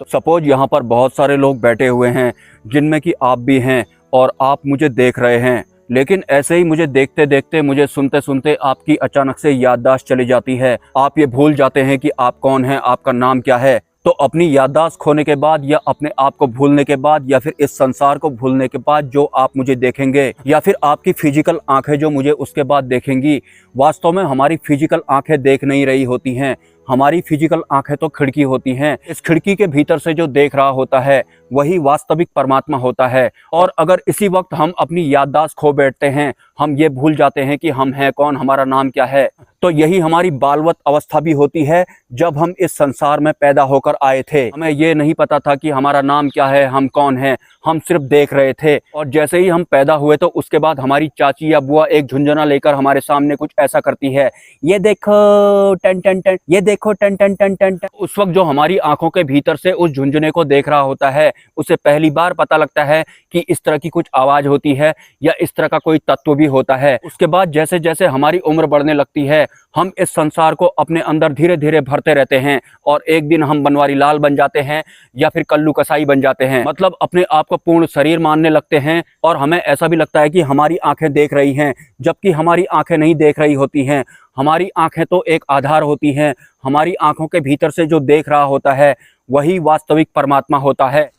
तो सपोज यहाँ पर बहुत सारे लोग बैठे हुए हैं जिनमें कि आप भी हैं और आप मुझे देख रहे हैं, लेकिन ऐसे ही मुझे देखते देखते, मुझे सुनते सुनते आपकी अचानक से याददाश्त चली जाती है। आप ये भूल जाते हैं कि आप कौन हैं, आपका नाम क्या है। तो अपनी याददाश्त खोने के बाद या अपने आप को भूलने के बाद या फिर इस संसार को भूलने के बाद जो आप मुझे देखेंगे या फिर आपकी फिजिकल आंखें जो मुझे उसके बाद देखेंगी, वास्तव में हमारी फिजिकल आंखें देख नहीं रही होती हैं। हमारी फिजिकल आंखें तो खिड़की होती हैं। इस खिड़की के भीतर से जो देख रहा होता है वही वास्तविक परमात्मा होता है। और अगर इसी वक्त हम अपनी याददाश्त खो बैठते हैं, हम ये भूल जाते हैं कि हम हैं कौन, हमारा नाम क्या है, तो यही हमारी बालवत अवस्था भी होती है। जब हम इस संसार में पैदा होकर आए थे, हमें ये नहीं पता था कि हमारा नाम क्या है, हम कौन हैं, हम सिर्फ देख रहे थे। और जैसे ही हम पैदा हुए तो उसके बाद हमारी चाची या बुआ एक झुंझुना लेकर हमारे सामने कुछ ऐसा करती है, ये देखो टन टन टन, ये देखो टन टन टन टन टन। उस वक्त जो हमारी आंखों के भीतर से उस झुंझुने को देख रहा होता है, उसे पहली बार पता लगता है कि इस तरह की कुछ आवाज होती है या इस तरह का कोई तत्व भी होता है। उसके बाद जैसे जैसे हमारी उम्र बढ़ने लगती है, हम इस संसार को अपने अंदर धीरे धीरे भरते रहते हैं और एक दिन हम बनवारी लाल बन जाते हैं या फिर कल्लू कसाई बन जाते हैं। मतलब अपने आप को पूर्ण शरीर मानने लगते हैं और हमें ऐसा भी लगता है कि हमारी आंखें देख रही हैं, जबकि हमारी आंखें नहीं देख रही होती हैं। हमारी आंखें तो एक आधार होती हैं। हमारी आंखों के भीतर से जो देख रहा होता है वही वास्तविक परमात्मा होता है।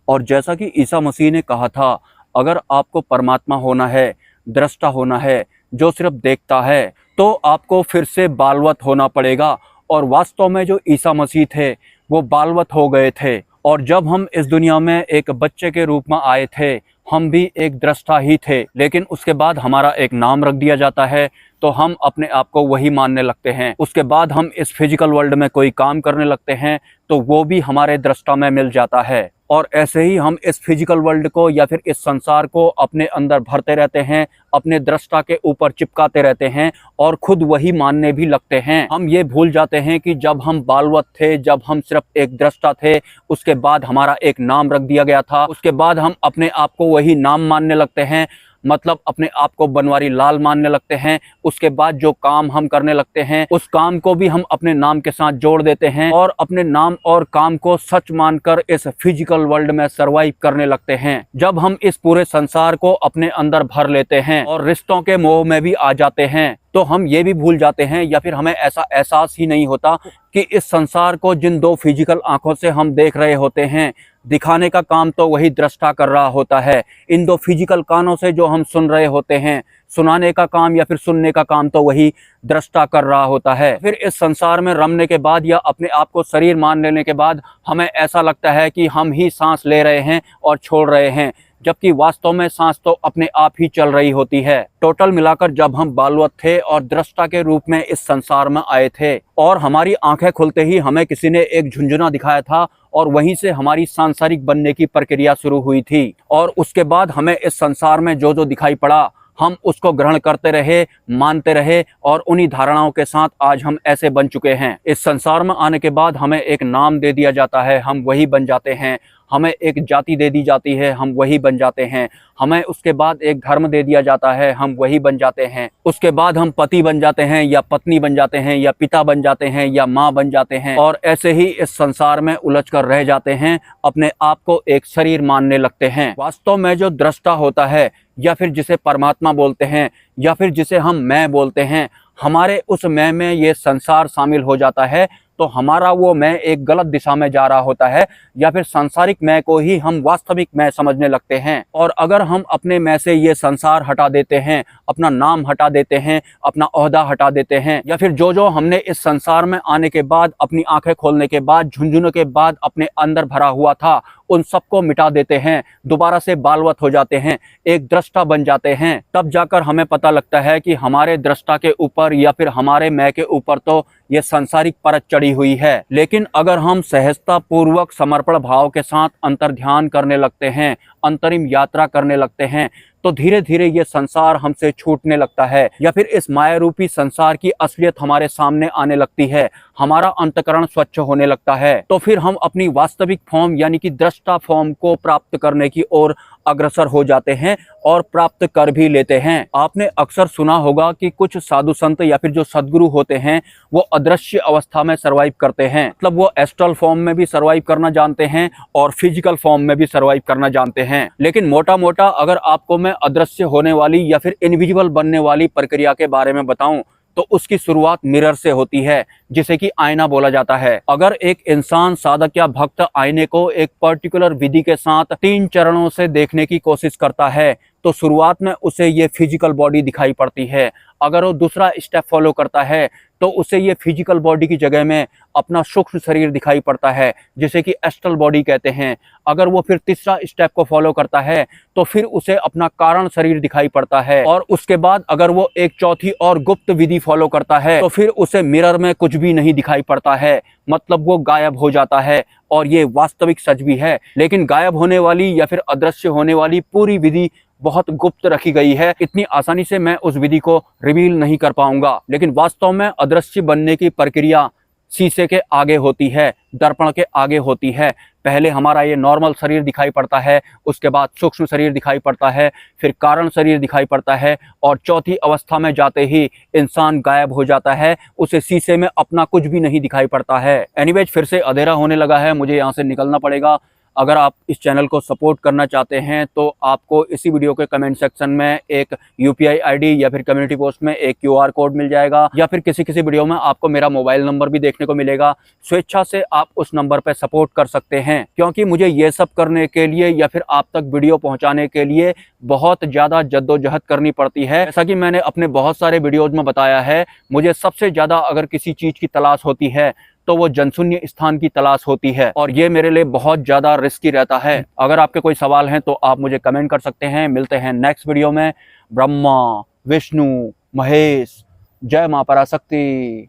और जैसा कि ईसा मसीह ने कहा था, अगर आपको परमात्मा होना है, दृष्टा होना है जो सिर्फ देखता है, तो आपको फिर से बालवत होना पड़ेगा। और वास्तव में जो ईसा मसीह थे वो बालवत हो गए थे। और जब हम इस दुनिया में एक बच्चे के रूप में आए थे, हम भी एक दृष्टा ही थे, लेकिन उसके बाद हमारा एक नाम रख दिया जाता है तो हम अपने आप को वही मानने लगते हैं। उसके बाद हम इस फिजिकल वर्ल्ड में कोई काम करने लगते हैं तो वो भी हमारे दृष्टा में मिल जाता है। और ऐसे ही हम इस फिजिकल वर्ल्ड को या फिर इस संसार को अपने अंदर भरते रहते हैं, अपने दृष्टा के ऊपर चिपकाते रहते हैं और खुद वही मानने भी लगते हैं। हम ये भूल जाते हैं कि जब हम बालवत थे, जब हम सिर्फ एक दृष्टा थे, उसके बाद हमारा एक नाम रख दिया गया था। उसके बाद हम अपने आप को वही नाम मानने लगते हैं, मतलब अपने आप को बनवारी लाल मानने लगते हैं। उसके बाद जो काम हम करने लगते हैं उस काम को भी हम अपने नाम के साथ जोड़ देते हैं और अपने नाम और काम को सच मानकर इस फिजिकल वर्ल्ड में सरवाइव करने लगते हैं। जब हम इस पूरे संसार को अपने अंदर भर लेते हैं और रिश्तों के मोह में भी आ जाते हैं, तो हम ये भी भूल जाते हैं या फिर हमें ऐसा एहसास ही नहीं होता कि इस संसार को जिन दो फिजिकल आंखों से हम देख रहे होते हैं, दिखाने का काम तो वही दृष्टा कर रहा होता है। इन दो फिजिकल कानों से जो हम सुन रहे होते हैं, सुनाने का काम या फिर सुनने का काम तो वही दृष्टा कर रहा होता है। फिर इस संसार में रमने के बाद या अपने आप को शरीर मान लेने के बाद हमें ऐसा लगता है कि हम ही सांस ले रहे हैं और छोड़ रहे हैं, जबकि वास्तव में सांस तो अपने आप ही चल रही होती है। टोटल मिलाकर जब हम बालवत थे और दृष्टा के रूप में इस संसार में आए थे और हमारी आंखें खुलते ही हमें किसी ने एक झुंझुना दिखाया था और वहीं से हमारी सांसारिक बनने की प्रक्रिया शुरू हुई थी। और उसके बाद हमें इस संसार में जो जो दिखाई पड़ा, हम उसको ग्रहण करते रहे, मानते रहे और उन्हीं धारणाओं के साथ आज हम ऐसे बन चुके हैं। इस संसार में आने के बाद हमें एक नाम दे दिया जाता है, हम वही बन जाते हैं। हमें एक जाति दे दी जाती है, हम वही बन जाते हैं। हमें उसके बाद एक धर्म दे दिया जाता है, हम वही बन जाते हैं। उसके बाद हम पति बन जाते हैं या पत्नी बन जाते हैं या पिता बन जाते हैं या माँ बन जाते हैं और ऐसे ही इस संसार में उलझ कर रह जाते हैं, अपने आप को एक शरीर मानने लगते हैं। वास्तव में जो दृष्टा होता है या फिर जिसे परमात्मा बोलते हैं या फिर जिसे हम मैं बोलते हैं, हमारे उस मैं में ये संसार शामिल हो जाता है तो हमारा वो मैं एक गलत दिशा में जा रहा होता है या फिर सांसारिक मैं को ही हम वास्तविक मैं समझने लगते हैं। और अगर हम अपने मैं से ये संसार हटा देते हैं, अपना नाम हटा देते हैं, अपना ओहदा हटा देते हैं या फिर जो जो हमने इस संसार में आने के बाद, अपनी आंखें खोलने के बाद, झुंझुनों के बाद अपने अंदर भरा हुआ था, उन सबको मिटा देते हैं, दोबारा से बालवत हो जाते हैं, एक दृष्टा बन जाते हैं, तब जाकर हमें पता लगता है कि हमारे दृष्टा के ऊपर या फिर हमारे मैं के ऊपर तो ये सांसारिक परत चढ़ी हुई है। लेकिन अगर हम सहजता पूर्वक समर्पण भाव के साथ अंतर ध्यान करने लगते हैं, अंतरिम यात्रा करने लगते हैं, तो धीरे धीरे ये संसार हमसे छूटने लगता है, या फिर इस माया रूपी संसार की असलियत हमारे सामने आने लगती है, हमारा अंतकरण स्वच्छ होने लगता है। तो फिर हम अपनी वास्तविक फॉर्म यानी कि दृष्टा फॉर्म को प्राप्त करने की ओर अग्रसर हो जाते हैं और प्राप्त कर भी लेते हैं। आपने अक्सर सुना होगा कि कुछ साधु संत या फिर जो सद्गुरु होते हैं वो अदृश्य अवस्था में सर्वाइव करते हैं, मतलब वो एस्ट्रल फॉर्म में भी सर्वाइव करना जानते हैं और फिजिकल फॉर्म में भी सर्वाइव करना जानते हैं। लेकिन मोटा मोटा अगर आपको मैं अदृश्य होने वाली या फिर इनविजिबल बनने वाली प्रक्रिया के बारे में बताऊं तो उसकी शुरुआत मिरर से होती है, जिसे कि आईना बोला जाता है। अगर एक इंसान, साधक या भक्त आईने को एक पर्टिकुलर विधि के साथ 3 चरणों से देखने की कोशिश करता है तो शुरुआत में उसे ये फिजिकल बॉडी दिखाई पड़ती है। अगर वो दूसरा स्टेप फॉलो करता है तो उसे ये फिजिकल बॉडी की जगह में अपना सूक्ष्म शरीर दिखाई पड़ता है, जिसे कि एस्ट्रल बॉडी कहते हैं। अगर वो फिर तीसरा स्टेप को फॉलो करता है तो फिर उसे अपना कारण शरीर दिखाई पड़ता है, और उसके बाद अगर वो एक चौथी और गुप्त विधि फॉलो करता है तो फिर उसे मिरर में कुछ भी नहीं दिखाई पड़ता है, मतलब वो गायब हो जाता है। और ये वास्तविक सच भी है। लेकिन गायब होने वाली या फिर अदृश्य होने वाली पूरी विधि बहुत गुप्त रखी गई है, इतनी आसानी से मैं उस विधि को रिवील नहीं कर पाऊंगा। लेकिन वास्तव में अदृश्य बनने की प्रक्रिया शीशे के आगे होती है, दर्पण के आगे होती है। पहले हमारा ये नॉर्मल शरीर दिखाई पड़ता है, उसके बाद सूक्ष्म शरीर दिखाई पड़ता है, फिर कारण शरीर दिखाई पड़ता है, और चौथी अवस्था में जाते ही इंसान गायब हो जाता है, उसे शीशे में अपना कुछ भी नहीं दिखाई पड़ता है। एनीवेज, फिर से अंधेरा होने लगा है, मुझे यहाँ से निकलना पड़ेगा। अगर आप इस चैनल को सपोर्ट करना चाहते हैं तो आपको इसी वीडियो के कमेंट सेक्शन में एक UPI ID या फिर कम्युनिटी पोस्ट में एक QR कोड मिल जाएगा, या फिर किसी वीडियो में आपको मेरा मोबाइल नंबर भी देखने को मिलेगा। स्वेच्छा से आप उस नंबर पर सपोर्ट कर सकते हैं, क्योंकि मुझे ये सब करने के लिए या फिर आप तक वीडियो पहुँचाने के लिए बहुत ज़्यादा जद्दोजहद करनी पड़ती है। जैसा कि मैंने अपने बहुत सारे वीडियोज़ में बताया है, मुझे सबसे ज़्यादा अगर किसी चीज़ की तलाश होती है तो वो जनशून्य स्थान की तलाश होती है, और ये मेरे लिए बहुत ज़्यादा रिस्की रहता है। अगर आपके कोई सवाल हैं तो आप मुझे कमेंट कर सकते हैं। मिलते हैं नेक्स्ट वीडियो में। ब्रह्मा, विष्णु, महेश, जय मां पराशक्ति।